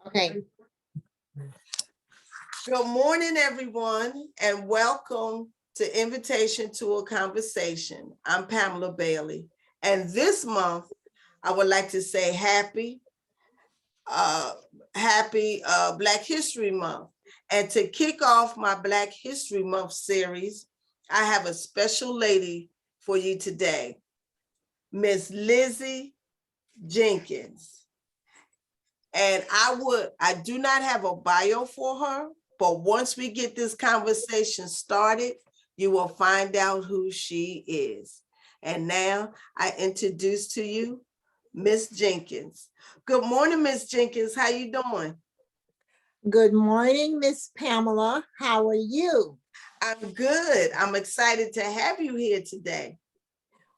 Okay. Good morning, everyone, and welcome to Invitation to a Conversation. I'm Pamela Bailey, and this month I would like to say happy Black History Month. And to kick off my Black History Month series, I have a special lady for you today, Miss Lizzie Jenkins. And I do not have a bio for her, but once we get this conversation started, you will find out who she is. And now I introduce to you Miss Jenkins. Good morning, Miss Jenkins. How you doing? Good morning, Miss Pamela. How are you? I'm good. I'm excited to have you here today.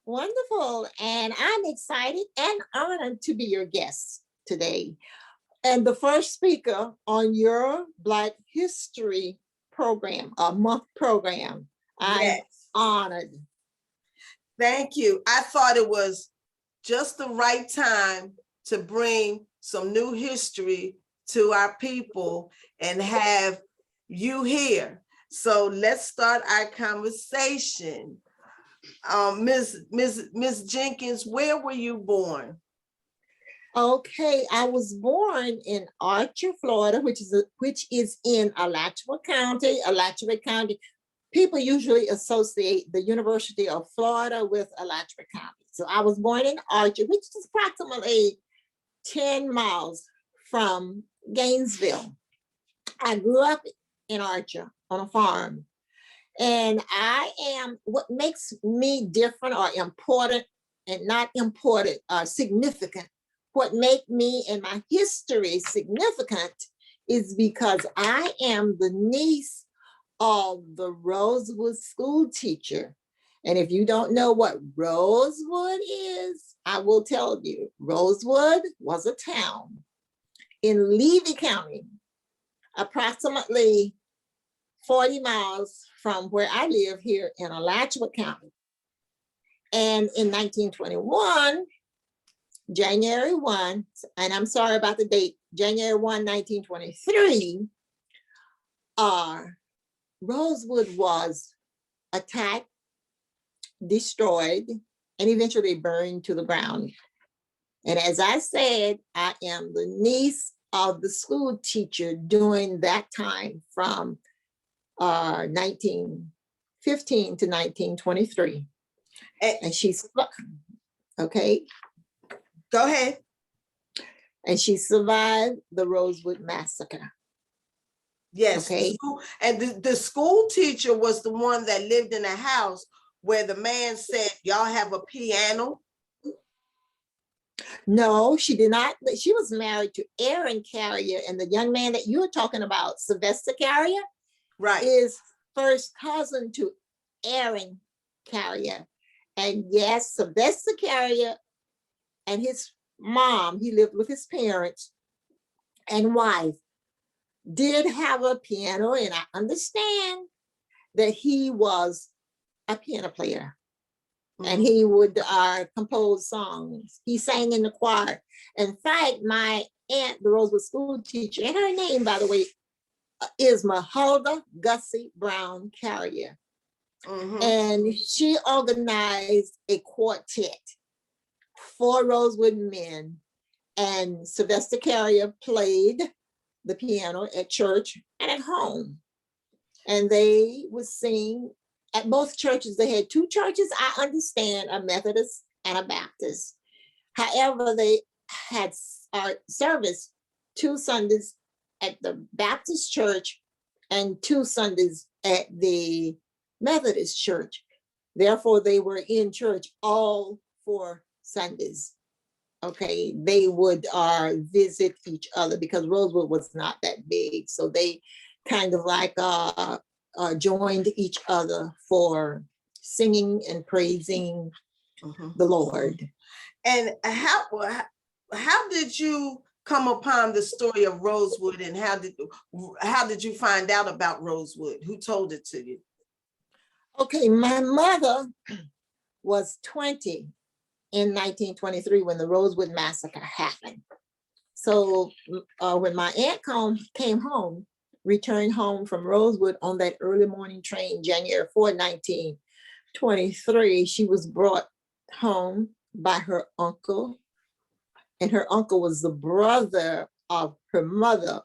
Wonderful. And I'm excited and honored to be your guest today. And the first speaker on your Black History program, a month program. I'm honored. Thank you. I thought it was just the right time to bring some new history to our people and have you here. So let's start our conversation. Miss Jenkins, where were you born? Okay, I was born in Archer, Florida, which is in Alachua County. Alachua County, people usually associate the University of Florida with Alachua County. So I was born in Archer, which is approximately 10 miles from Gainesville. I grew up in Archer on a farm. And what makes me different or important and not important or significant, what make me and my history significant is because I am the niece of the Rosewood school teacher. And if you don't know what Rosewood is, I will tell you. Rosewood was a town in Levy County, approximately 40 miles from where I live here in Alachua County. And in 1921, January 1, and I'm sorry about the date, January 1, 1923, Rosewood was attacked, destroyed, and eventually burned to the ground. And as I said, I am the niece of the school teacher during that time from 1915 to 1923. And she's, okay. Go ahead. And she survived the Rosewood Massacre. Yes. Okay. And the school teacher was the one that lived in a house where the man said, y'all have a piano? No, she did not. She was married to Aaron Carrier, and the young man that you were talking about, Sylvester Carrier, right, is first cousin to Aaron Carrier. And yes, Sylvester Carrier and his mom, he lived with his parents and wife, did have a piano, and I understand that he was a piano player. Mm-hmm. And he would compose songs. He sang in the choir. In fact, my aunt, the Rosewood school teacher, and her name, by the way, is Mahulda Gussie Brown Carrier. Mm-hmm. And she organized a quartet for Rosewood men. And Sylvester Carrier played the piano at church and at home. And they would sing at both churches. They had two churches, I understand, a Methodist and a Baptist. However, they had service 2 Sundays at the Baptist church and 2 Sundays at the Methodist church. Therefore, they were in church all 4 Sundays. Okay, they would visit each other because Rosewood was not that big. So they kind of like joined each other for singing and praising the Lord. And how did you come upon the story of Rosewood, and how did you find out about Rosewood? Who told it to you? Okay, my mother was 20 in 1923 when the Rosewood Massacre happened. So when my aunt came home, returned home from Rosewood on that early morning train, January 4, 1923, she was brought home by her uncle. And her uncle was the brother of her mother,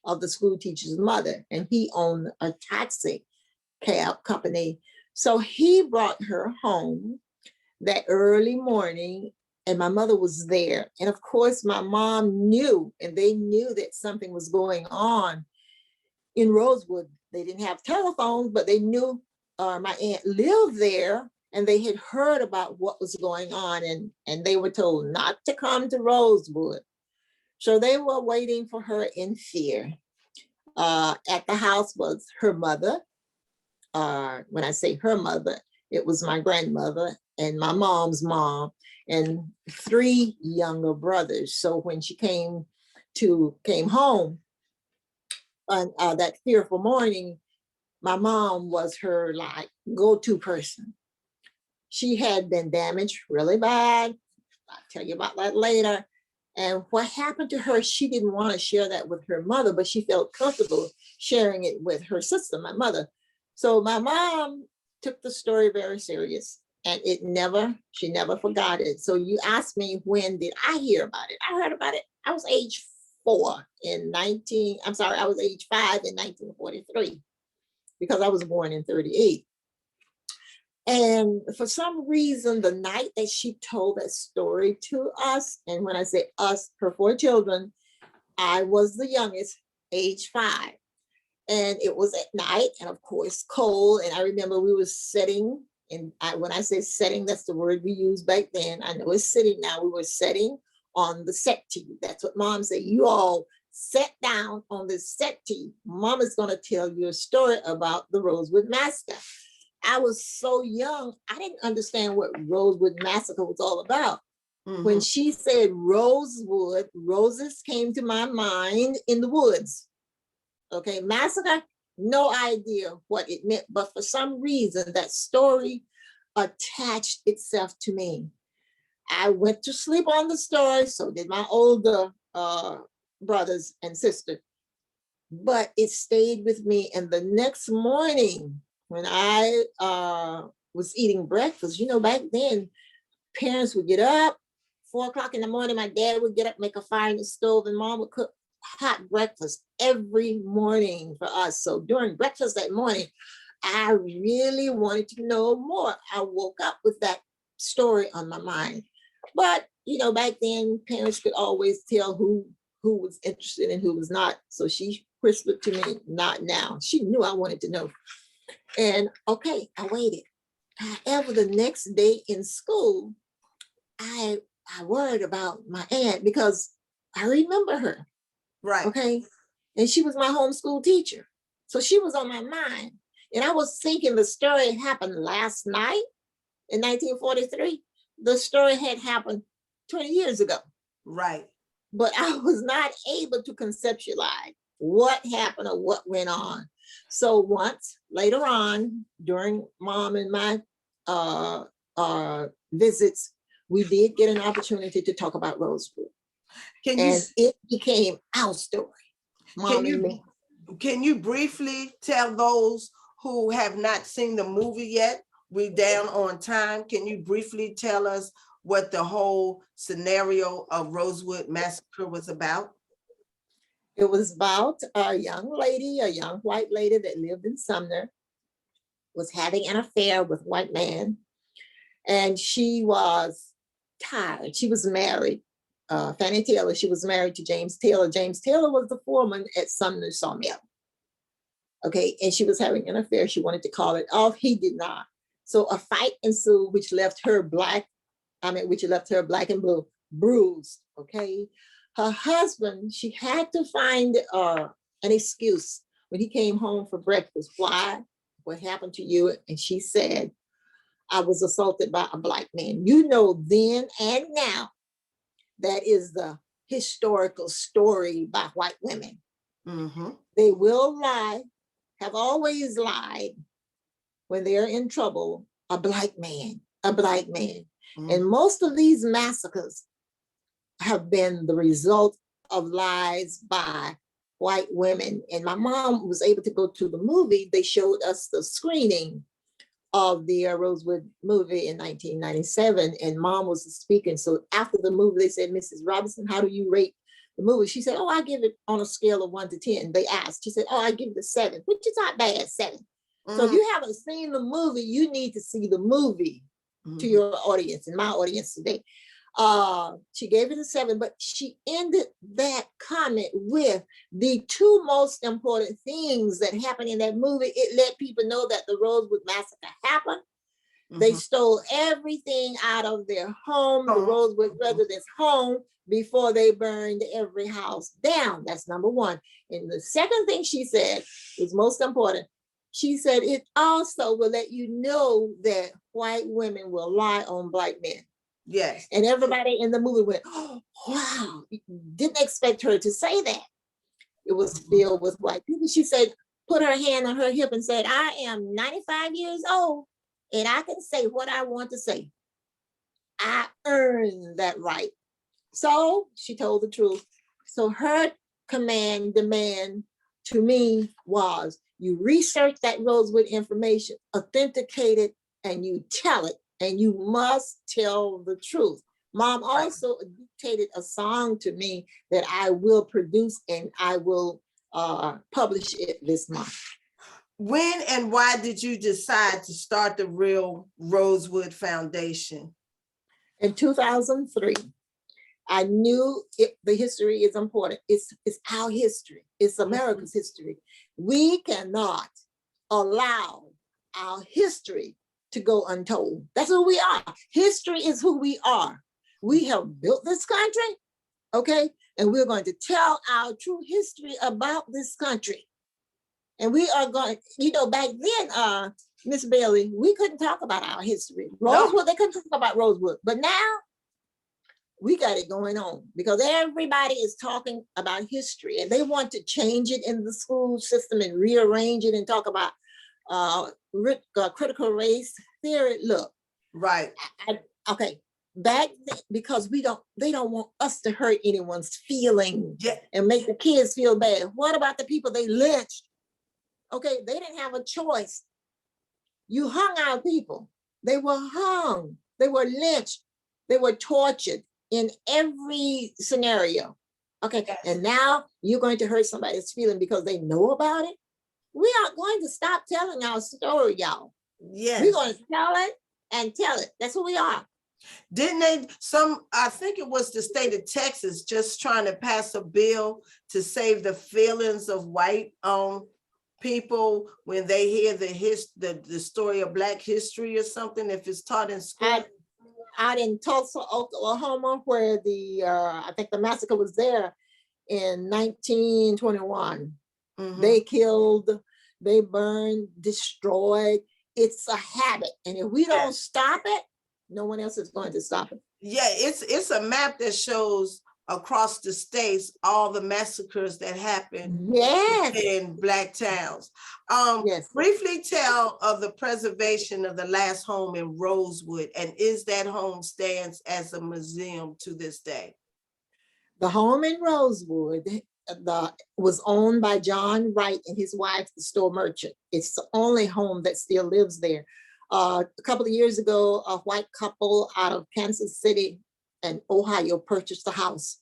of the school teacher's mother. And he owned a taxi cab company. So he brought her home that early morning, and my mother was there. And of course, my mom knew, and they knew that something was going on in Rosewood. They didn't have telephones, but they knew my aunt lived there, and they had heard about what was going on, and they were told not to come to Rosewood. So they were waiting for her in fear. At the house was her mother. When I say her mother, it was my grandmother and my mom's mom and 3 younger brothers. So when she came home on that fearful morning, my mom was her like go-to person. She had been damaged really bad. I'll tell you about that later. And what happened to her, she didn't want to share that with her mother, but she felt comfortable sharing it with her sister, my mother. So my mom took the story very serious, and she never forgot it. So you asked me, when did I hear about it? I heard about it. I was age 5 in 1943, because I was born in 38. And for some reason, the night that she told that story to us, and when I say us, her 4 children, I was the youngest, age 5. And it was at night, and of course, cold. And I remember we were sitting, and when I say setting, that's the word we used back then. I know it's sitting now. We were sitting on the settee. That's what Mom said. You all sat down on the settee. Mom is going to tell you a story about the Rosewood Massacre. I was so young, I didn't understand what Rosewood Massacre was all about. Mm-hmm. When she said Rosewood, roses came to my mind in the woods. Okay, massacre, no idea what it meant, but for some reason, that story attached itself to me. I went to sleep on the story, so did my older brothers and sisters, but it stayed with me. And the next morning, when I was eating breakfast, back then, parents would get up, 4 o'clock in the morning, my dad would get up, make a fire in the stove, and Mom would cook hot breakfast every morning for us. So during breakfast that morning, I really wanted to know more. I woke up with that story on my mind. But, back then, parents could always tell who was interested and who was not. So she whispered to me, not now. She knew I wanted to know. And okay, I waited. However, the next day in school, I worried about my aunt because I remember her. Right. Okay. And she was my homeschool teacher. So she was on my mind. And I was thinking the story happened last night in 1943. The story had happened 20 years ago. Right. But I was not able to conceptualize what happened or what went on. So once later on, during Mom and my visits, we did get an opportunity to talk about Rosewood. It became our story, Mom and me. Can you briefly tell those who have not seen the movie yet? We're down on time. Can you briefly tell us what the whole scenario of Rosewood Massacre was about? It was about a young white lady that lived in Sumner, was having an affair with a white man, and she was tired. She was married. Fannie Taylor, she was married to James Taylor. James Taylor was the foreman at Sumner Sawmill. Okay, and she was having an affair. She wanted to call it off. He did not. So a fight ensued, which left her black and blue bruised. Okay, her husband, she had to find an excuse when he came home for breakfast. Why? What happened to you? And she said, I was assaulted by a black man. Then and now, that is the historical story by white women. Mm-hmm. They will lie, have always lied when they're in trouble, a black man. Mm-hmm. And most of these massacres have been the result of lies by white women. And my mom was able to go to the movie. They showed us the screening of the Rosewood movie in 1997, and mom was speaking. So after the movie, they said, Mrs. Robinson, how do you rate the movie? She said, oh, I give it on a scale of 1 to 10. They asked. She said, oh, I give it a 7, which is not bad, 7. So if you haven't seen the movie, you need to see the movie to your audience and my audience today. She gave it a 7, but she ended that comment with the 2 most important things that happened in that movie. It let people know that the Rosewood Massacre happened. They stole everything out of their home, the Rosewood residents' home, before they burned every house down. That's number 1. And the second thing she said is most important. She said, it also will let you know that white women will lie on black men. Yes. And everybody in the movie went, oh, wow, didn't expect her to say that. It was filled with white people. She said, put her hand on her hip and said, I am 95 years old and I can say what I want to say. I earned that right. So she told the truth. So her demand to me was, you research that Rosewood information, authenticate it, and you tell it. And you must tell the truth. Mom also dictated a song to me that I will produce and I will publish it this month. When and why did you decide to start the Real Rosewood Foundation? In 2003, I knew the history is important. It's our history. It's America's history. We cannot allow our history to go untold. That's who we are. History is who we are. We have built this country, okay? And we're going to tell our true history about this country. And we are going, back then, Miss Bailey, we couldn't talk about our history. Rosewood, they couldn't talk about Rosewood. But now, we got it going on because everybody is talking about history and they want to change it in the school system and rearrange it and talk about critical race theory. Look, right. Okay. Back then, because they don't want us to hurt anyone's feelings and make the kids feel bad. What about the people they lynched? Okay, they didn't have a choice. You hung out people. They were hung. They were lynched. They were tortured in every scenario. Okay, and now you're going to hurt somebody's feeling because they know about it. We aren't going to stop telling our story, y'all. Yes. We're going to tell it and tell it. That's who we are. Didn't they, I think it was the state of Texas just trying to pass a bill to save the feelings of white people when they hear the story of Black history or something, if it's taught in school? Out in Tulsa, Oklahoma, where I think the massacre was there in 1921. They killed, they burned, destroyed. It's a habit. And if we don't stop it, no one else is going to stop it. Yeah, it's a map that shows across the states all the massacres that happened in Black towns. Briefly tell of the preservation of the last home in Rosewood, and is that home stands as a museum to this day? The home in Rosewood was owned by John Wright and his wife, the store merchant. It's the only home that still lives there. A couple of years ago, a white couple out of Kansas City and Ohio purchased the house,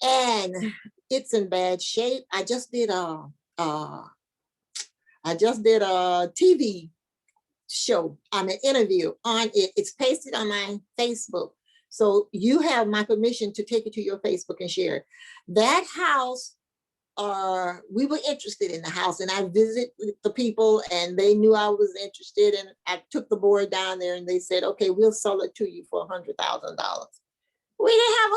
and it's in bad shape. I just did a TV show, an interview on it. It's pasted on my Facebook. So you have my permission to take it to your Facebook and share it. That house, we were interested in the house, and I visited the people and they knew I was interested, and I took the board down there and they said, okay, we'll sell it to you for $100,000. We didn't have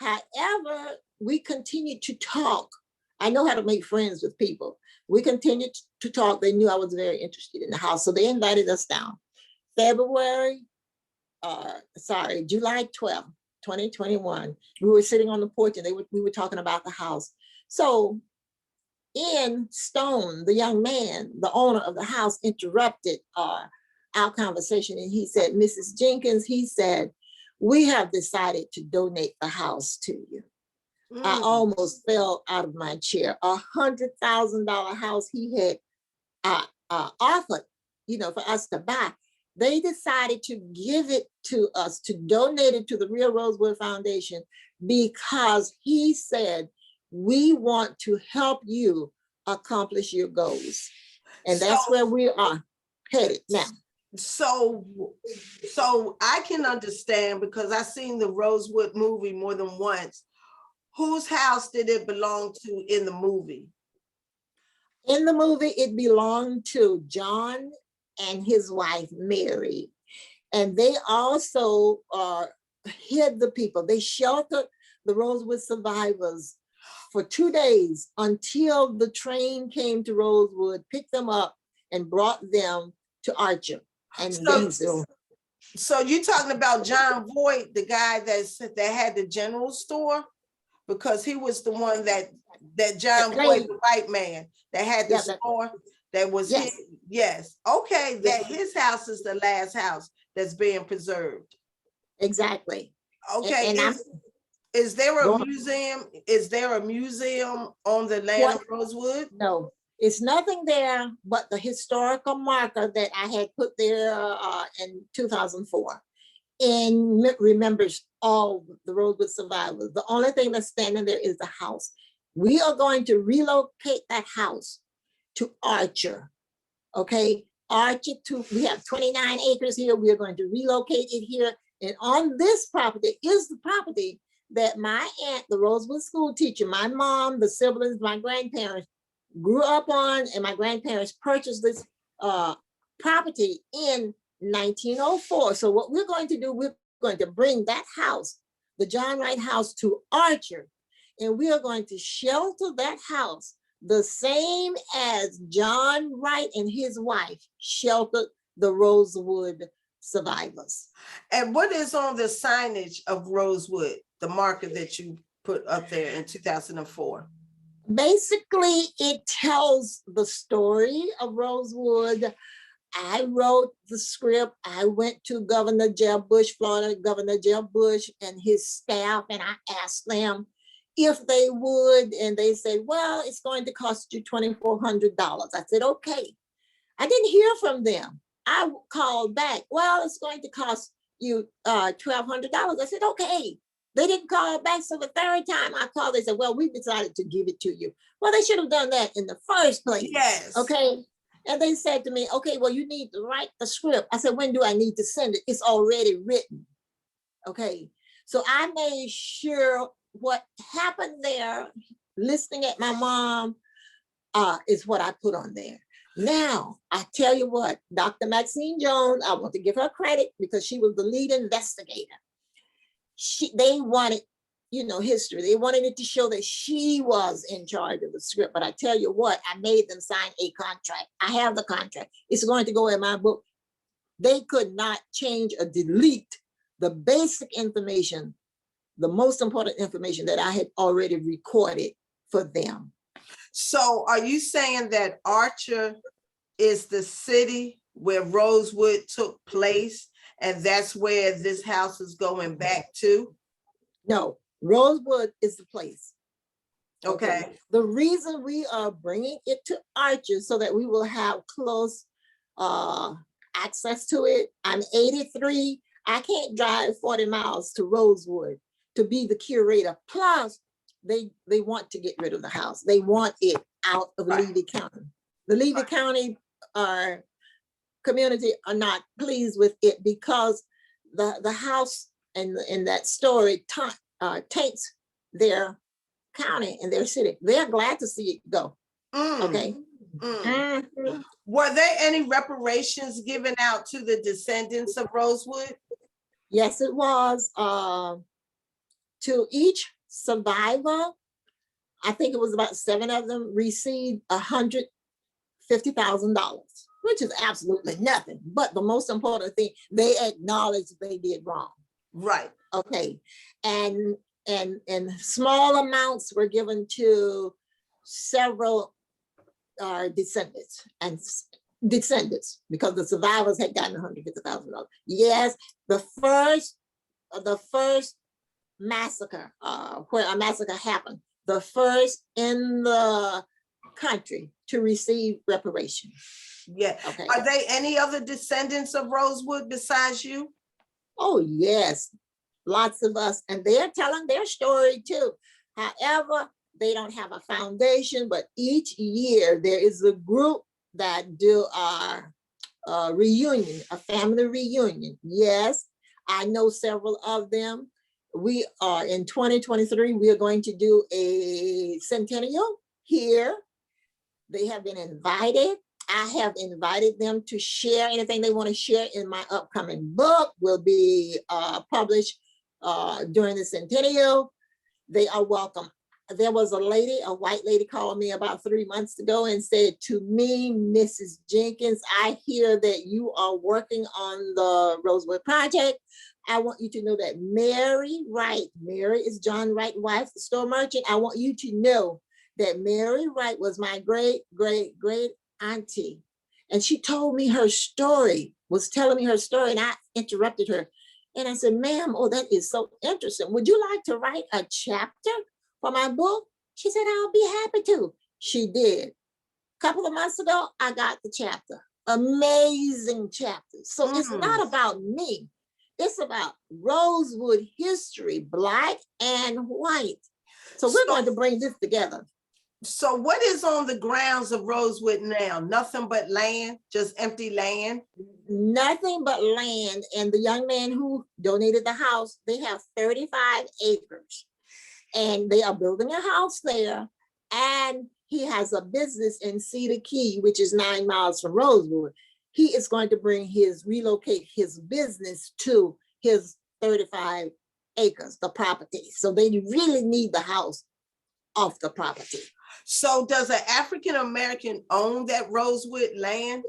$100,000. However, we continued to talk. I know how to make friends with people. We continued to talk. They knew I was very interested in the house, so they invited us down. July 12th, 2021, we were sitting on the porch and we were talking about the house. So Ian Stone, the young man, the owner of the house, interrupted our conversation, and he said, Mrs. Jenkins, he said, we have decided to donate the house to you. I almost fell out of my chair. $100,000 house he had offered, for us to buy. They decided to give it to us, to donate it to the Real Rosewood Foundation, because he said, we want to help you accomplish your goals. And that's where we are headed now. So I can understand, because I've seen the Rosewood movie more than once. Whose house did it belong to in the movie? In the movie, it belonged to John and his wife, Mary. And they also hid the people. They sheltered the Rosewood survivors for 2 days until the train came to Rosewood, picked them up, and brought them to Archer and Gainesville. So you're talking about John Voight, the guy that had the general store? Because he was the one that John Voight, the white man that had the store that was his. Yes. Okay. That his house is the last house that's being preserved. Exactly. Okay. And is there a museum? Is there a museum on the land of Rosewood? No, it's nothing there but the historical marker that I had put there in 2004. And remembers all the Rosewood survivors. The only thing that's standing there is the house. We are going to relocate that house to Archer. Okay, Archer we have 29 acres here. We are going to relocate it here. And on this property is the property that my aunt, the Rosewood school teacher, my mom, the siblings, my grandparents grew up on, and my grandparents purchased this property in 1904. So what we're going to do, we're going to bring that house, the John Wright house, to Archer, and we are going to shelter that house the same as John Wright and his wife sheltered the Rosewood survivors. And what is on the signage of Rosewood, the marker that you put up there in 2004? Basically, it tells the story of Rosewood. I wrote the script. I went to Governor Jeb Bush, Florida Governor Jeb Bush, and his staff, and I asked them if they would, and they said, well, it's going to cost you $2,400. I said, okay. I didn't hear from them. I called back, well, it's going to cost you $1,200. I said, okay. They didn't call back. So the third time I called, they said, well, we decided to give it to you. Well, they should have done that in the first place. Yes. Okay. And they said to me, okay, well, you need to write the script. I said, when do I need to send it? It's already written. Okay. So I made sure what happened there, listening at my mom, is what I put on there. Now, I tell you what, Dr. Maxine Jones, I want to give her credit because she was the lead investigator. They wanted, history. They wanted it to show that she was in charge of the script. But I tell you what, I made them sign a contract. I have the contract. It's going to go in my book. They could not change or delete the basic information, the most important information that I had already recorded for them. So are you saying that Archer is the city where Rosewood took place, and that's where this house is going back to? No, Rosewood is the place. Okay. The reason we are bringing it to Archer so that we will have close access to it. I'm 83. I can't drive 40 miles to Rosewood to be the curator. Plus, they want to get rid of the house. They want it out of Levy County. The Levy County community are not pleased with it because the house and that story taints their county and their city. They're glad to see it go. Okay. Mm-hmm. Were there any reparations given out to the descendants of Rosewood? Yes, it was. To each survivor, I think it was about 7 of them, received $150,000, which is absolutely nothing. But the most important thing, they acknowledged they did wrong. Right. Okay. And small amounts were given to several descendants because the survivors had gotten $150,000. Yes, the first massacre, where a massacre happened, the first in the country to receive reparations. Yeah. Okay. Are they any other descendants of Rosewood besides you? Oh, yes, lots of us, and they're telling their story too. However, they don't have a foundation, but each year there is a group that do our reunion, a family reunion. Yes, I know several of them. We are in 2023, we are going to do a centennial here. They have been invited. I have invited them to share anything they want to share in my upcoming book, will be published during the centennial. They are welcome. There was a lady, a white lady called me about 3 months ago and said to me, Mrs. Jenkins, I hear that you are working on the Rosewood Project. I want you to know that Mary Wright, Mary is John Wright's wife, the store merchant. I want you to know that Mary Wright was my great, great, great auntie. And she told me her story, was telling me her story, and I interrupted her. And I said, ma'am, oh, that is so interesting. Would you like to write a chapter for my book? She said, I'll be happy to. She did. A couple of months ago, I got the chapter. Amazing chapter. So it's not about me. It's about Rosewood history, Black and white. So we're going to bring this together. So what is on the grounds of Rosewood now? Nothing but land, just empty land? Nothing but land. And the young man who donated the house, they have 35 acres. And they are building a house there. And he has a business in Cedar Key, which is 9 miles from Rosewood. He is going to relocate his business to his 35 acres, the property. So they really need the house off the property. So does an African-American own that Rosewood land?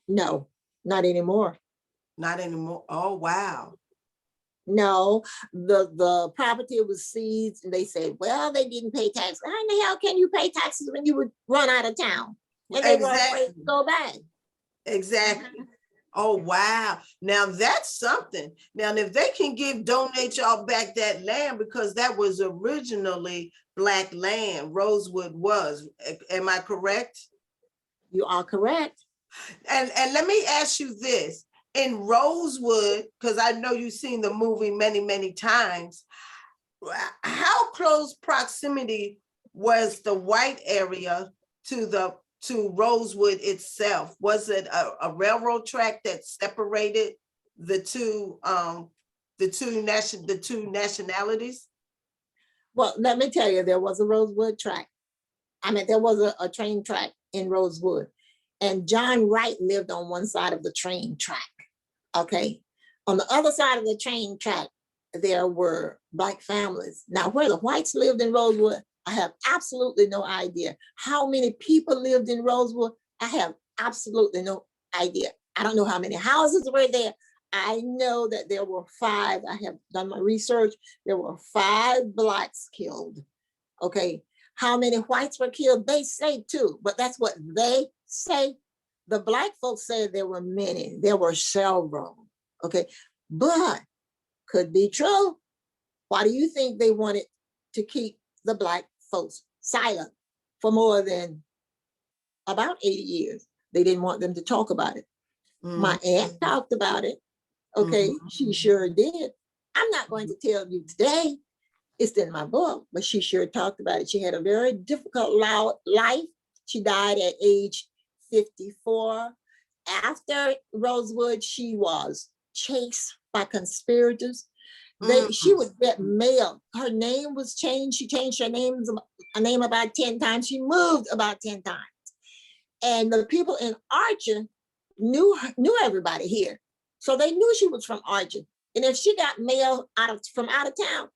No, not anymore. Not anymore. Oh, wow. No, the property was seized and they said, well, they didn't pay taxes. How in the hell can you pay taxes when you would run out of town? And they were afraid to go back. Exactly. Oh, wow. Now that's something. Now, if they can donate y'all back that land, because that was originally Black land, Rosewood was. Am I correct? You are correct. And let me ask you this. In Rosewood, because I know you've seen the movie many, many times, how close proximity was the white area to Rosewood itself? Was it a railroad track that separated the two nationalities? Well, let me tell you, there was a Rosewood track. I mean, there was a train track in Rosewood, and John Wright lived on one side of the train track. Okay. On the other side of the train track, there were Black families. Now, where the whites lived in Rosewood, I have absolutely no idea. How many people lived in Rosewood, I have absolutely no idea. I don't know how many houses were there. I know that there were 5. I have done my research. There were 5 Blacks killed. Okay. How many whites were killed? They say 2, but that's what they say. The Black folks said there were many. There were several. Okay. But could be true. Why do you think they wanted to keep the Black folks silent for more than about 80 years? They didn't want them to talk about it. My aunt talked about it. Okay, she sure did. I'm not going to tell you today. It's in my book, but she sure talked about it. She had a very difficult life. She died at age 54. After Rosewood, she was chased by conspirators. She would get mail. Her name was changed. She changed her name about 10 times. She moved about 10 times. And the people in Archer knew everybody here. So they knew she was from Archer. And if she got mail from out of town,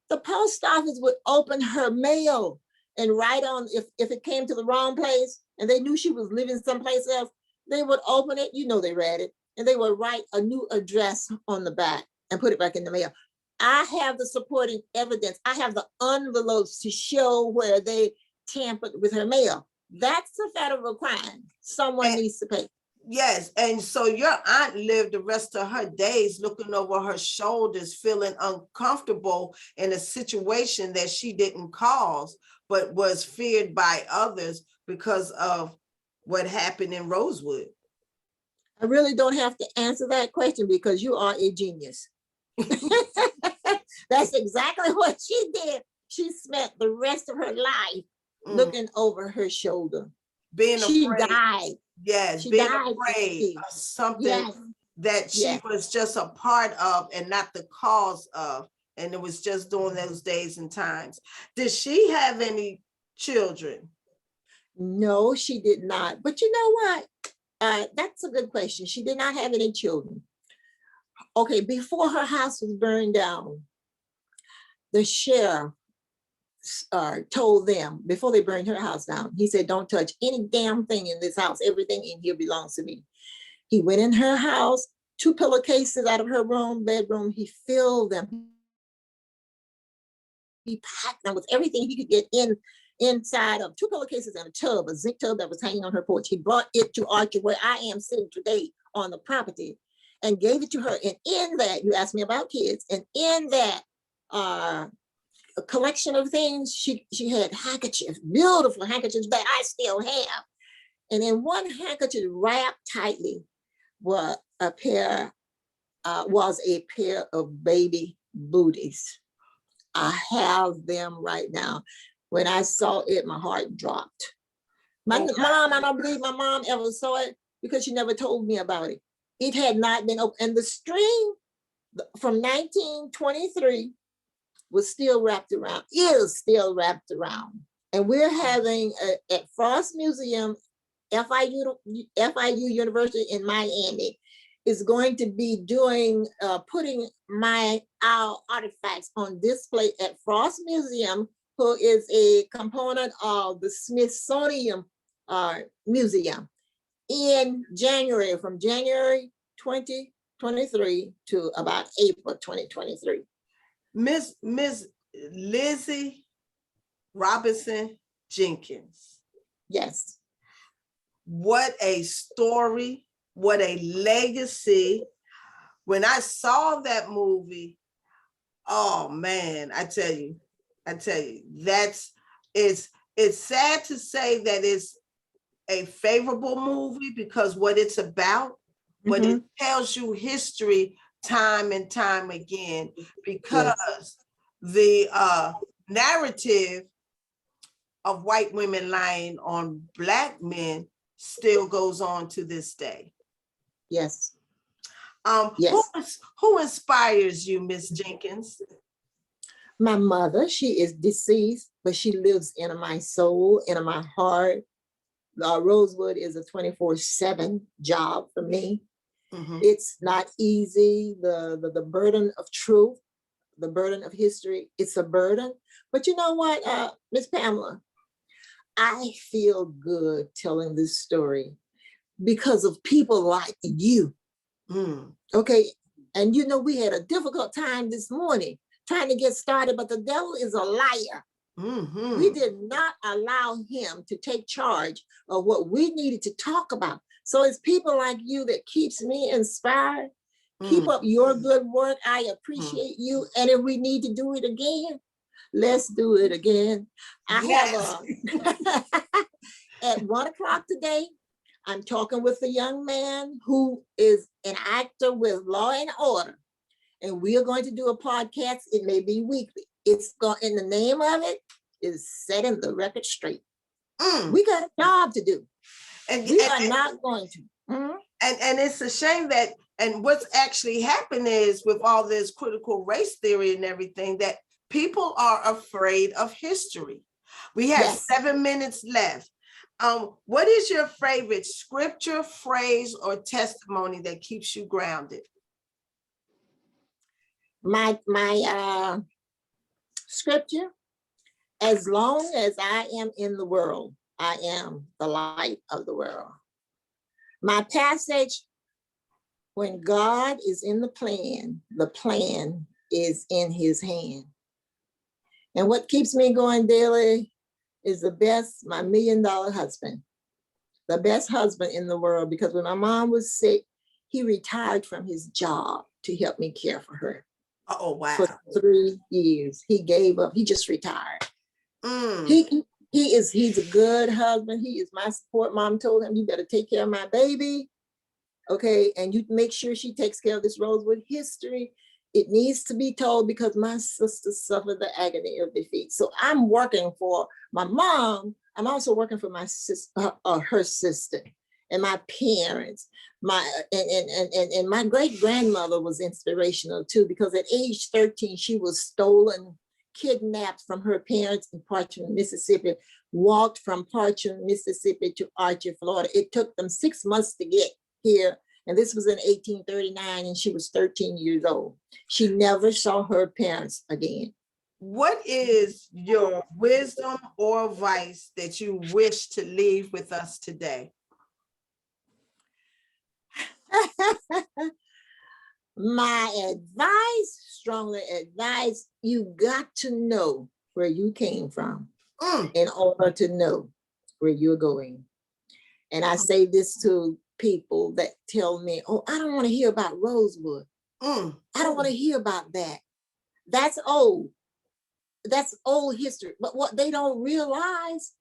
the post office would open her mail and write on, if it came to the wrong place and they knew she was living someplace else, they would open it, they read it, and they would write a new address on the back and put it back in the mail. I have the supporting evidence. I have the envelopes to show where they tampered with her mail. That's a federal crime. Someone needs to pay. Yes, and so your aunt lived the rest of her days looking over her shoulders, feeling uncomfortable in a situation that she didn't cause, but was feared by others because of what happened in Rosewood. I really don't have to answer that question because you are a genius. That's exactly what she did. She spent the rest of her life looking over her shoulder. Being She afraid. died. Yes, She being died. afraid of something Yes. that she Yes. was just a part of and not the cause of. And it was just during those days and times. Did she have any children? No, she did not. But you know what? That's a good question. She did not have any children. Okay, before her house was burned down, the sheriff told them before they burned her house down, he said, don't touch any damn thing in this house. Everything in here belongs to me. He went in her house, 2 pillowcases out of her bedroom. He filled them. He packed them with everything he could get inside of 2 pillowcases and a tub, a zinc tub that was hanging on her porch. He brought it to Archer, where I am sitting today on the property, and gave it to her. And in that, you asked me about kids, and in that a collection of things, she had handkerchiefs, beautiful handkerchiefs that I still have. And in one handkerchief wrapped tightly was a pair of baby booties. I have them right now. When I saw it, my heart dropped. My mom, I don't believe my mom ever saw it because she never told me about it. It had not been open. And the string from 1923 was still wrapped around, is still wrapped around. And we're having at Frost Museum, FIU University in Miami, is going to be doing, putting our artifacts on display at Frost Museum, who is a component of the Smithsonian Museum, in January, from January 2023 to about April 2023. Miss Lizzie Robinson Jenkins. Yes. What a story, what a legacy. When I saw that movie, oh man, I tell you, it's sad to say that it's a favorable movie because what it's about, but it tells you history time and time again, because the narrative of white women lying on Black men still goes on to this day. Yes. Yes. Who inspires you, Miss Jenkins? My mother. She is deceased, but she lives in my soul, in my heart. Rosewood is a 24/7 job for me. It's not easy. The burden of truth, the burden of history, it's a burden. But you know what, Miss Pamela, I feel good telling this story because of people like you. Okay. And you know, we had a difficult time this morning trying to get started, but the devil is a liar. We did not allow him to take charge of what we needed to talk about. So it's people like you that keeps me inspired. Keep up your good work. I appreciate you. And if we need to do it again, let's do it again. I have at 1 o'clock today, I'm talking with a young man who is an actor with Law and Order. And we are going to do a podcast. It may be weekly. And the name of it is Setting the Record Straight. We got a job to do. And we are not going to. And it's a shame that, and what's actually happened is with all this critical race theory and everything, that people are afraid of history. We have 7 minutes left. What is your favorite scripture, phrase, or testimony that keeps you grounded? My scripture, as long as I am in the world, I am the light of the world. My passage, when God is in the plan is in his hand. And what keeps me going daily is my $1 million husband. the best husband in the world, because when my mom was sick, he retired from his job to help me care for her. Oh, wow. For 3 years. He gave up. He just retired. Mm. He's a good husband. He is my support. Mom told him, you better take care of my baby. Okay, and you make sure she takes care of this Rosewood history. It needs to be told because my sister suffered the agony of defeat. So I'm working for my mom. I'm also working for my sister, her sister, and my parents. And my great grandmother was inspirational too, because at age 13 she was stolen, kidnapped from her parents in Parchment, Mississippi. Walked from Parchment, Mississippi to Archer, Florida. It took them 6 months to get here. And this was in 1839, and she was 13 years old. She never saw her parents again. What is your wisdom or advice that you wish to leave with us today? My advice, strongly advise, you got to know where you came from in order to know where you're going. And I say this to people that tell me, oh, I don't want to hear about Rosewood. I don't want to hear about that. That's old. That's old history. But what they don't realize,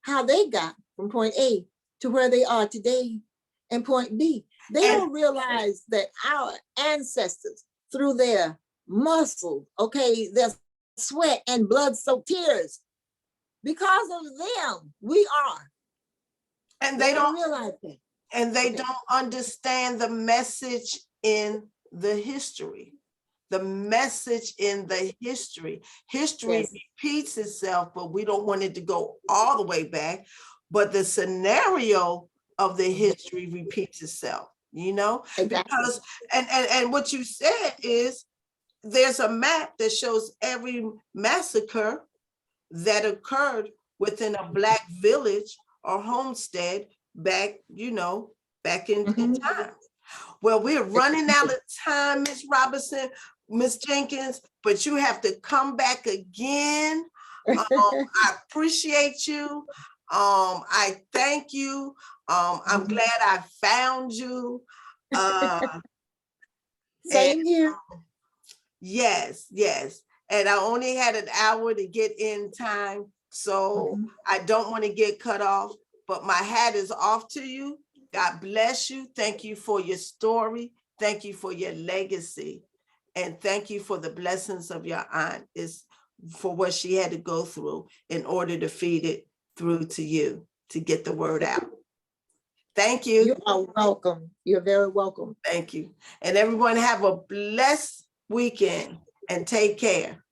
how they got from point A to where they are today and point B. They don't realize that our ancestors, through their muscle, okay, their sweat and blood-soaked tears, because of them, we are. And they don't realize that. And they don't understand the message in the history. The message in the history. History repeats itself, but we don't want it to go all the way back. But the scenario of the history repeats itself, you know? Exactly. Because, and what you said is, there's a map that shows every massacre that occurred within a Black village or homestead back, you know, back in time. Well, we're running out of time, Miss Robinson, Miss Jenkins, but you have to come back again. I appreciate you. I thank you. I'm glad I found you. Same here. Yes, yes. And I only had an hour to get in time, so I don't want to get cut off, but my hat is off to you. God bless you. Thank you for your story. Thank you for your legacy. And thank you for the blessings of your aunt, is for what she had to go through in order to feed it through to you, to get the word out. Thank you. You are welcome. You're very welcome. Thank you. And everyone have a blessed weekend and take care.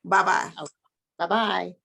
Bye-bye. Bye-bye.